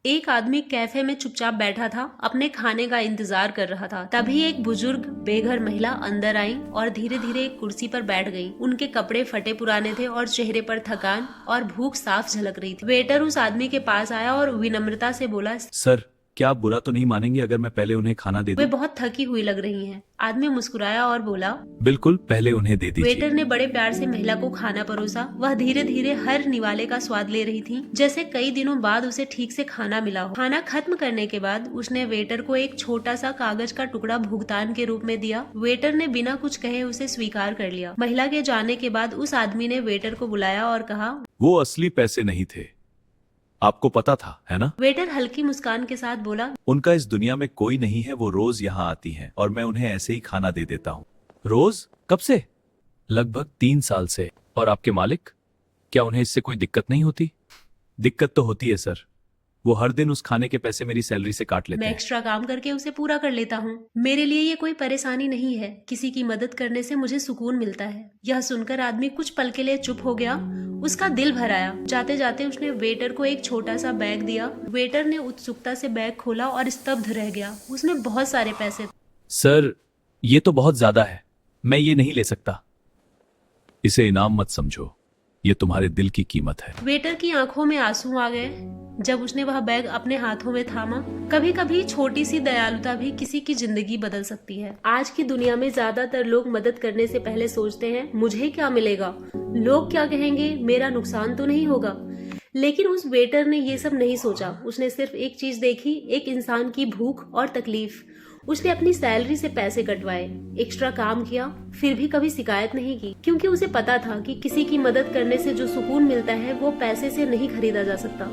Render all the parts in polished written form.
एक आदमी कैफे में चुपचाप बैठा था, अपने खाने का इंतजार कर रहा था। तभी एक बुजुर्ग बेघर महिला अंदर आई और धीरे धीरे एक कुर्सी पर बैठ गई। उनके कपड़े फटे पुराने थे और चेहरे पर थकान और भूख साफ झलक रही थी। वेटर उस आदमी के पास आया और विनम्रता से बोला, सर, क्या आप बुरा तो नहीं मानेंगे अगर मैं पहले उन्हें खाना दे वे दूं? बहुत थकी हुई लग रही हैं। आदमी मुस्कुराया और बोला, बिल्कुल, पहले उन्हें दे दीजिए। वेटर ने बड़े प्यार से महिला को खाना परोसा। वह धीरे धीरे हर निवाले का स्वाद ले रही थी, जैसे कई दिनों बाद उसे ठीक से खाना मिला हो। खाना खत्म करने के बाद उसने वेटर को एक छोटा सा कागज का टुकड़ा भुगतान के रूप में दिया। वेटर ने बिना कुछ कहे उसे स्वीकार कर लिया। महिला के जाने के बाद उस आदमी ने वेटर को बुलाया और कहा, वो असली पैसे नहीं थे, आपको पता था, है ना? वेटर हल्की मुस्कान के साथ बोला, उनका इस दुनिया में कोई नहीं है। वो रोज यहाँ आती हैं और मैं उन्हें ऐसे ही खाना दे देता हूँ। रोज? कब से? लगभग 3 साल से। और आपके मालिक, क्या उन्हें इससे कोई दिक्कत नहीं होती? दिक्कत तो होती है सर। वो हर दिन उस खाने के पैसे मेरी सैलरी से काट लेते मैं हैं। एक्स्ट्रा काम करके उसे पूरा कर लेता हूँ। मेरे लिए ये कोई परेशानी नहीं है। किसी की मदद करने से मुझे सुकून मिलता है। यह सुनकर आदमी कुछ पल के लिए चुप हो गया। उसका दिल भर आया। जाते जाते उसने वेटर को एक छोटा सा बैग दिया। वेटर ने उत्सुकता से बैग खोला और स्तब्ध रह गया। उसमें बहुत सारे पैसे। सर, ये तो बहुत ज्यादा है, मैं ये नहीं ले सकता। इसे इनाम मत समझो, ये तुम्हारे दिल की कीमत है। वेटर की आंखों में आंसू आ गए जब उसने वह बैग अपने हाथों में थामा। कभी कभी छोटी सी दयालुता भी किसी की जिंदगी बदल सकती है। आज की दुनिया में ज्यादातर लोग मदद करने से पहले सोचते हैं, मुझे क्या मिलेगा, लोग क्या कहेंगे, मेरा नुकसान तो नहीं होगा। लेकिन उस वेटर ने ये सब नहीं सोचा। उसने सिर्फ एक चीज देखी, एक इंसान की भूख और तकलीफ। उसने अपनी सैलरी से पैसे कटवाए, एक्स्ट्रा काम किया, फिर भी कभी शिकायत नहीं की, क्योंकि उसे पता था कि किसी की मदद करने से जो सुकून मिलता है वो पैसे से नहीं खरीदा जा सकता।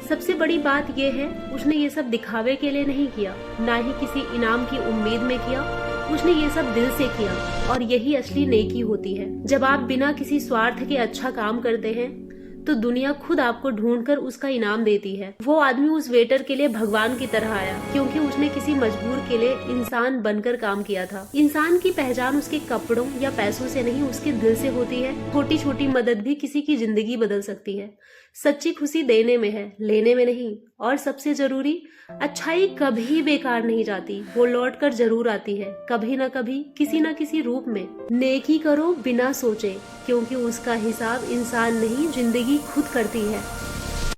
सबसे बड़ी बात यह है, उसने ये सब दिखावे के लिए नहीं किया, ना ही किसी इनाम की उम्मीद में किया। उसने ये सब दिल से किया और यही असली नेकी होती है। जब आप बिना किसी स्वार्थ के अच्छा काम करते हैं तो दुनिया खुद आपको ढूंढकर उसका इनाम देती है। वो आदमी उस वेटर के लिए भगवान की तरह आया, क्योंकि उसने किसी मजबूर के लिए इंसान बनकर काम किया था। इंसान की पहचान उसके कपड़ों या पैसों से नहीं, उसके दिल से होती है। छोटी छोटी मदद भी किसी की जिंदगी बदल सकती है। सच्ची खुशी देने में है, लेने में नहीं। और सबसे जरूरी, अच्छाई कभी बेकार नहीं जाती, वो लौट कर जरूर आती है, कभी ना कभी, किसी ना किसी रूप में। नेकी करो बिना सोचे, क्योंकि उसका हिसाब इंसान नहीं, जिंदगी खुद करती है।